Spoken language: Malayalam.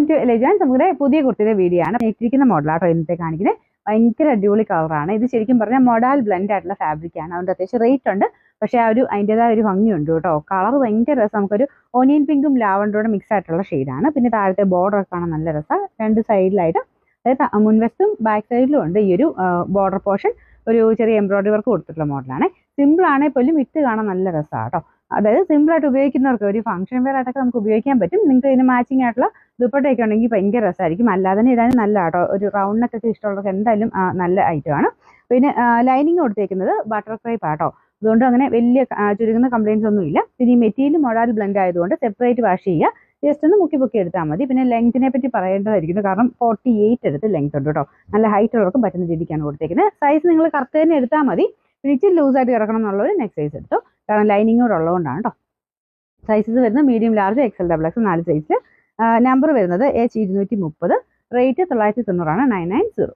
To elegance. നമ്മുടെ പുതിയ കുർത്തിയുടെ വീഡിയോ ആണ്. ഇട്ടിരിക്കുന്ന മോഡലാട്ടോ ഇന്നത്തെ കാണിക്കുന്നത്. ഭയങ്കര അടിപൊളി കളറാണ്. ഇത് ശരിക്കും പറഞ്ഞാൽ മൊഡാൽ ബ്ലെൻഡ് ആയിട്ടുള്ള ഫാബ്രിക് ആണ്. അതുകൊണ്ട് അത്യാവശ്യം റേറ്റ് ഉണ്ട്. പക്ഷേ ആ ഒരു അതിൻ്റെതായ ഒരു ഭംഗിയുണ്ട് കേട്ടോ. കളർ ഭയങ്കര രസം. നമുക്കൊരു ഓനിയൻ പിങ്കും ലാവണ്ടറും മിക്സ് ആയിട്ടുള്ള ഷെയ്ഡാണ്. പിന്നെ താഴത്തെ ബോർഡർ ഒക്കെ കാണാൻ നല്ല രസം. രണ്ട് സൈഡിലായിട്ട്, അതായത് മുൻവശത്തും ബാക്ക് സൈഡിലും ഉണ്ട് ഈ ഒരു ബോർഡർ പോർഷൻ. ഒരു ചെറിയ എംബ്രോയിഡറി വർക്ക് കൊടുത്തിട്ടുള്ള മോഡലാണ്. സിമ്പിൾ ആണെങ്കിൽ പോലും ഇട്ട് കാണാൻ നല്ല രസമാണ് കേട്ടോ. അതായത് സിമ്പിളായിട്ട് ഉപയോഗിക്കുന്നവർക്ക് ഒരു ഫംഗ്ഷൻ വെയർ ആയിട്ടൊക്കെ നമുക്ക് ഉപയോഗിക്കാൻ പറ്റും. നിങ്ങൾക്ക് ഇതിന് മാച്ചിങ് ആയിട്ടുള്ള ദുപ്പട്ടയൊക്കെ ഉണ്ടെങ്കിൽ ഭയങ്കര രസമായിരിക്കും. അല്ലാതെ തന്നെ ഇടാനും നല്ല കേട്ടോ. ഒരു റൗണ്ട് നെക്കൊക്കെ ഇഷ്ടമുള്ളവർക്ക് എന്തായാലും നല്ല ഐറ്റമാണ്. പിന്നെ ലൈനിങ് കൊടുത്തേക്കുന്നത് ബട്ടർ ക്രേപ്പ് ആട്ടോ. അതുകൊണ്ട് അങ്ങനെ വലിയ ചുരുങ്ങുന്ന കംപ്ലയിൻസ് ഒന്നും ഇല്ല. പിന്നെ ഈ മെറ്റീരിയൽ മൊഡാൽ ബ്ലെൻഡ് ആയതുകൊണ്ട് സെപ്പറേറ്റ് വാഷ് ചെയ്യുക. ജസ്റ്റ് ഒന്ന് മുക്കി പൊക്കി എടുത്താൽ മതി. പിന്നെ ലെങ്ത്തിനെ പറ്റി പറയേണ്ടതായിരിക്കുന്നു. കാരണം 48 എടുത്ത് ലെങ്ത് ഉണ്ട് കേട്ടോ. നല്ല ഹൈറ്റ് ഉള്ളവർക്കും പറ്റുന്ന രീതിക്കാണ് കൊടുത്തേക്കുന്നത്. സൈസ് നിങ്ങൾ കറക്റ്റ് തന്നെ എടുത്താൽ മതി. പിന്നെ ഇച്ചിരി ലൂസായിട്ട് കിടക്കണം എന്നുള്ളൊരു നെക്സ്റ്റ് സൈസ് എടുത്തോ. കാരണം ലൈനിങ് കൂടെ ഉള്ളതുകൊണ്ടാണ് കേട്ടോ. സൈസസ് വരുന്നത് മീഡിയം, ലാർജ്, XL, XXL 4 സൈസിൽ. നമ്പർ വരുന്നത് H230. റേറ്റ് 990 990.